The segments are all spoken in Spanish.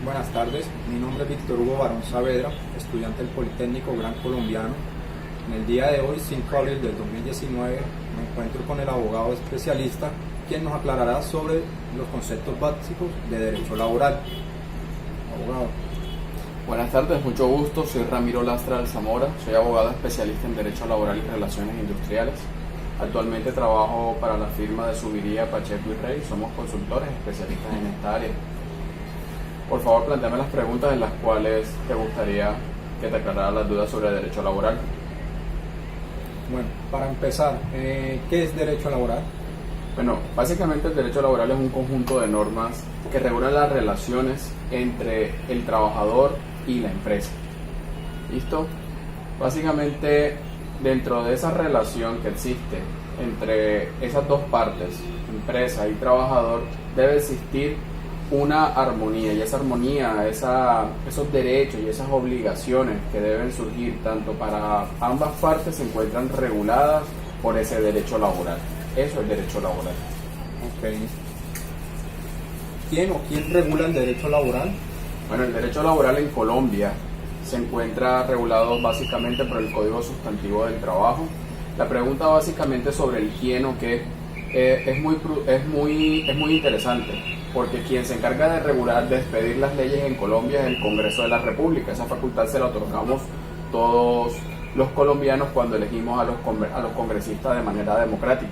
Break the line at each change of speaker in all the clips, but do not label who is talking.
Buenas tardes, mi nombre es Víctor Hugo Barón Saavedra, estudiante del Politécnico Gran Colombiano. En el día de hoy, 5 de abril del 2019, me encuentro con el abogado especialista, quien nos aclarará sobre los conceptos básicos de derecho laboral. Abogado.
Buenas tardes, mucho gusto, soy Ramiro Lastra Alzamora, soy abogado especialista en Derecho Laboral y Relaciones Industriales. Actualmente trabajo para la firma de Subiría, Pacheco y Rey, somos consultores especialistas en esta área. Por favor, plantéame las preguntas en las cuales te gustaría que te aclarara las dudas sobre derecho laboral.
Bueno, para empezar, ¿qué es derecho laboral?
Bueno, básicamente el derecho laboral es un conjunto de normas que regulan las relaciones entre el trabajador y la empresa. ¿Listo? Básicamente, dentro de esa relación que existe entre esas dos partes, empresa y trabajador, debe existir una armonía, y esa armonía, esos derechos y esas obligaciones que deben surgir tanto para ambas partes se encuentran reguladas por ese derecho laboral. Eso es derecho laboral.
Ok. ¿Quién regula el derecho laboral?
Bueno, el derecho laboral en Colombia se encuentra regulado básicamente por el Código Sustantivo del Trabajo. La pregunta básicamente sobre el quién o qué es muy interesante, porque quien se encarga de regular, de expedir las leyes en Colombia es el Congreso de la República. Esa facultad se la otorgamos todos los colombianos cuando elegimos a los congresistas de manera democrática.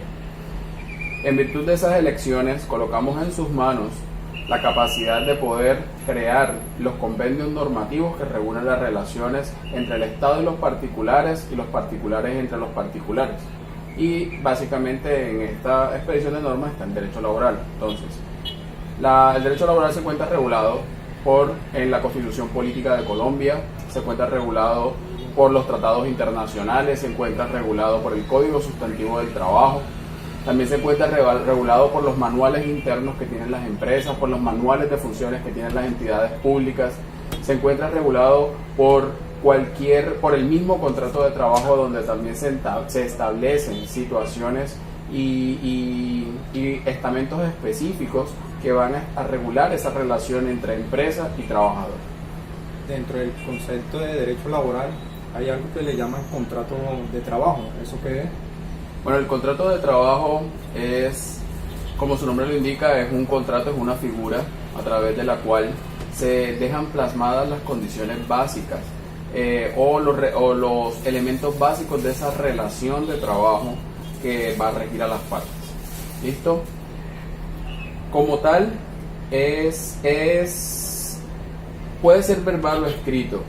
En virtud de esas elecciones, colocamos en sus manos la capacidad de poder crear los convenios normativos que regulan las relaciones entre el Estado y los particulares entre los particulares. Y básicamente en esta expedición de normas está el derecho laboral. Entonces, el derecho laboral se encuentra regulado en la Constitución Política de Colombia, se encuentra regulado por los tratados internacionales, se encuentra regulado por el Código Sustantivo del Trabajo. También se encuentra regulado por los manuales internos que tienen las empresas, por los manuales de funciones que tienen las entidades públicas. Se encuentra regulado por el mismo contrato de trabajo, donde también se establecen situaciones y estamentos específicos que van a regular esa relación entre empresa y trabajador.
Dentro del concepto de derecho laboral hay algo que le llaman contrato de trabajo. ¿Eso qué es?
Bueno, el contrato de trabajo es, como su nombre lo indica, es un contrato, es una figura a través de la cual se dejan plasmadas las condiciones básicas o los elementos básicos de esa relación de trabajo que va a regir a las partes. ¿Listo? Como tal, puede ser verbal o escrito.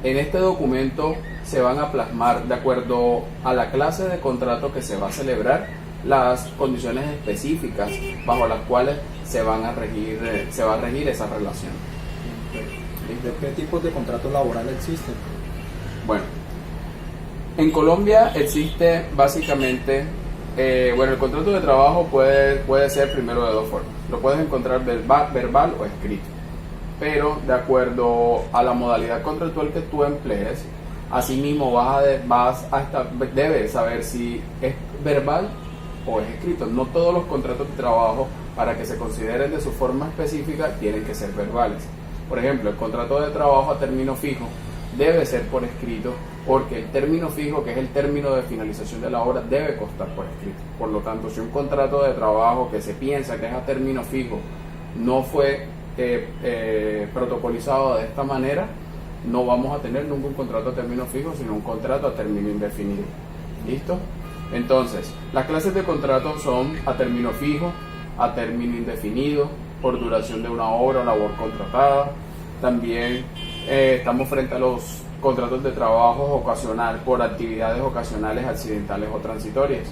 En este documento se van a plasmar, de acuerdo a la clase de contrato que se va a celebrar, las condiciones específicas bajo las cuales se va a regir esa relación.
¿De qué tipos de contratos laborales existen?
Bueno, en Colombia existe básicamente, el contrato de trabajo puede ser primero de dos formas. Lo puedes encontrar verbal o escrito, pero de acuerdo a la modalidad contractual que tú emplees, asimismo debes saber si es verbal o es escrito. No todos los contratos de trabajo, para que se consideren de su forma específica, tienen que ser verbales. Por ejemplo, el contrato de trabajo a término fijo debe ser por escrito, porque el término fijo, que es el término de finalización de la obra, debe constar por escrito. Por lo tanto, si un contrato de trabajo que se piensa que es a término fijo no fue protocolizado de esta manera, no vamos a tener ningún contrato a término fijo, sino un contrato a término indefinido. ¿Listo? Entonces, las clases de contrato son a término fijo, a término indefinido, por duración de una obra o labor contratada. También estamos frente a los contratos de trabajo ocasional por actividades ocasionales, accidentales o transitorias.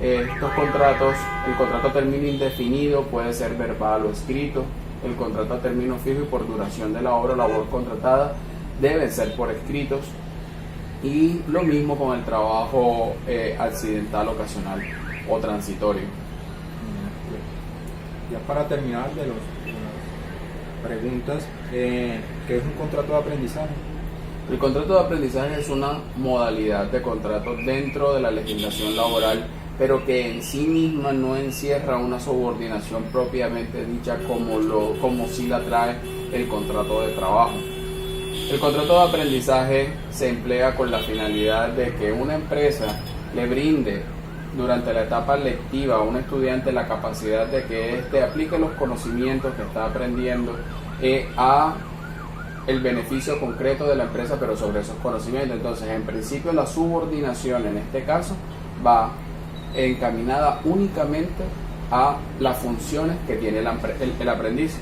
Estos contratos, el contrato a término indefinido puede ser verbal o escrito. El contrato a término fijo y por duración de la obra o labor contratada deben ser por escritos, y lo mismo con el trabajo accidental, ocasional o transitorio.
Ya para terminar de las preguntas, ¿qué es un contrato de aprendizaje?
El contrato de aprendizaje es una modalidad de contrato dentro de la legislación laboral, pero que en sí misma no encierra una subordinación propiamente dicha como sí la trae el contrato de trabajo. El contrato de aprendizaje se emplea con la finalidad de que una empresa le brinde durante la etapa lectiva a un estudiante la capacidad de que éste aplique los conocimientos que está aprendiendo a el beneficio concreto de la empresa, pero sobre esos conocimientos. Entonces, en principio, la subordinación en este caso va encaminada únicamente a las funciones que tiene el aprendiz.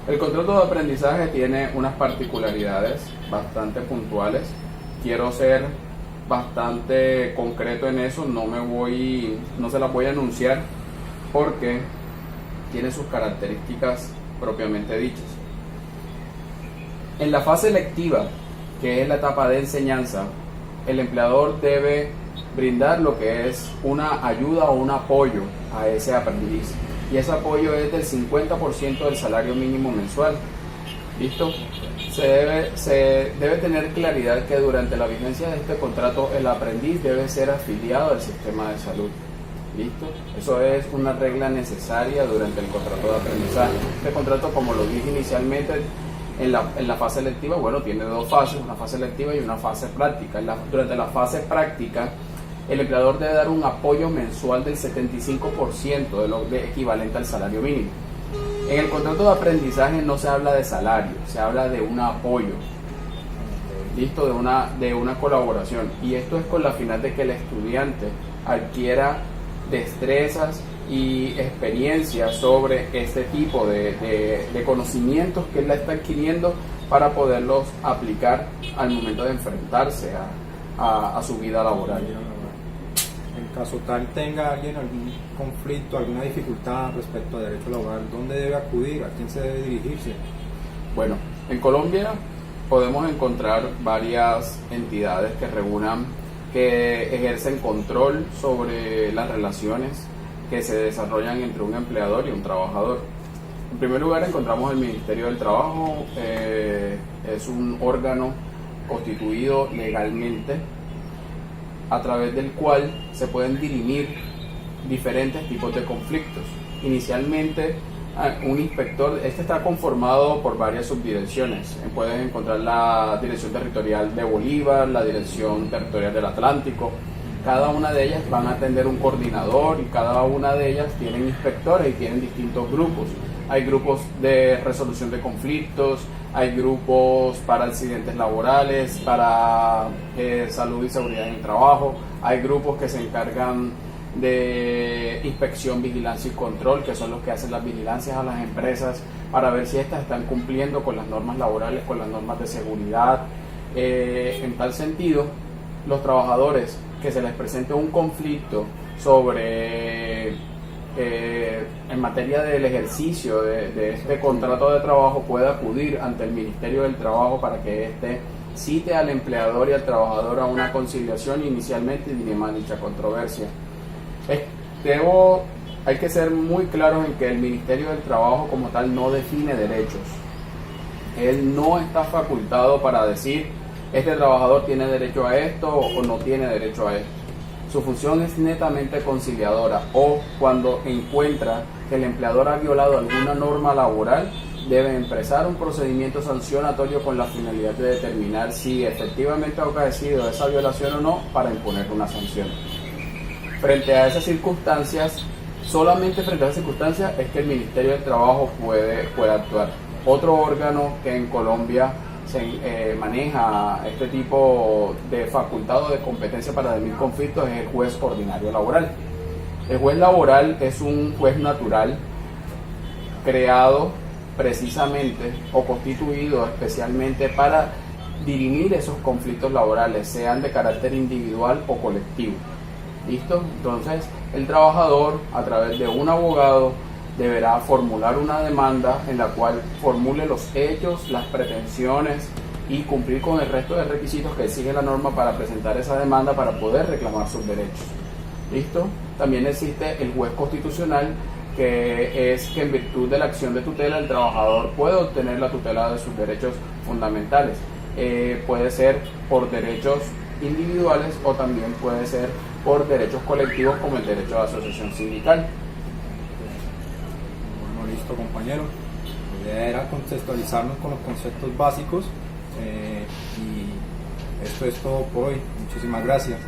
El contrato de aprendizaje tiene unas particularidades bastante puntuales. Quiero ser bastante concreto en eso, no se las voy a anunciar porque tiene sus características propiamente dichas. En la fase lectiva, que es la etapa de enseñanza, el empleador debe brindar lo que es una ayuda o un apoyo a ese aprendiz, y ese apoyo es del 50% del salario mínimo mensual. ¿Listo? Se debe tener claridad que durante la vigencia de este contrato el aprendiz debe ser afiliado al sistema de salud. ¿Listo? Eso es una regla necesaria durante el contrato de aprendizaje. Este contrato, como lo dije inicialmente, en la fase lectiva, bueno, tiene dos fases, una fase lectiva y una fase práctica. Durante la fase práctica, el empleador debe dar un apoyo mensual del 75% de lo equivalente al salario mínimo. En el contrato de aprendizaje no se habla de salario, se habla de un apoyo, ¿listo? De una colaboración. Y esto es con la finalidad de que el estudiante adquiera destrezas y experiencias sobre este tipo de conocimientos que él está adquiriendo para poderlos aplicar al momento de enfrentarse a su vida laboral.
En caso tal tenga alguien algún conflicto, alguna dificultad respecto a derecho laboral, ¿dónde debe acudir? ¿A quién se debe dirigirse?
Bueno, en Colombia podemos encontrar varias entidades que ejercen control sobre las relaciones que se desarrollan entre un empleador y un trabajador. En primer lugar encontramos el Ministerio del Trabajo. Es un órgano constituido legalmente a través del cual se pueden dirimir diferentes tipos de conflictos. Inicialmente, un inspector, está conformado por varias subdirecciones. Puedes encontrar la Dirección Territorial de Bolívar, la Dirección Territorial del Atlántico. Cada una de ellas van a atender un coordinador y cada una de ellas tienen inspectores y tienen distintos grupos. Hay grupos de resolución de conflictos, hay grupos para accidentes laborales, para salud y seguridad en el trabajo, hay grupos que se encargan de inspección, vigilancia y control, que son los que hacen las vigilancias a las empresas para ver si éstas están cumpliendo con las normas laborales, con las normas de seguridad. En tal sentido, los trabajadores que se les presente un conflicto sobre en materia del ejercicio de este contrato de trabajo, puede acudir ante el Ministerio del Trabajo para que éste cite al empleador y al trabajador a una conciliación inicialmente y dirima dicha controversia. Hay que ser muy claros en que el Ministerio del Trabajo como tal no define derechos. Él no está facultado para decir este trabajador tiene derecho a esto o no tiene derecho a esto. Su función es netamente conciliadora, o cuando encuentra que el empleador ha violado alguna norma laboral, debe empezar un procedimiento sancionatorio con la finalidad de determinar si efectivamente ha acaecido esa violación o no, para imponer una sanción. Frente a esas circunstancias, solamente frente a esas circunstancias es que el Ministerio del Trabajo puede actuar. Otro órgano que en Colombia se maneja este tipo de facultad o de competencia para dirimir conflictos es el juez ordinario laboral. El juez laboral es un juez natural creado precisamente o constituido especialmente para dirimir esos conflictos laborales, sean de carácter individual o colectivo. ¿Listo? Entonces, el trabajador, a través de un abogado, deberá formular una demanda en la cual formule los hechos, las pretensiones y cumplir con el resto de requisitos que exige la norma para presentar esa demanda para poder reclamar sus derechos. ¿Listo? También existe el juez constitucional, que es que en virtud de la acción de tutela el trabajador puede obtener la tutela de sus derechos fundamentales. Puede ser por derechos individuales o también puede ser por derechos colectivos, como el derecho de asociación sindical.
Bueno, listo, compañero. La idea era contextualizarnos con los conceptos básicos y esto es todo por hoy. Muchísimas gracias.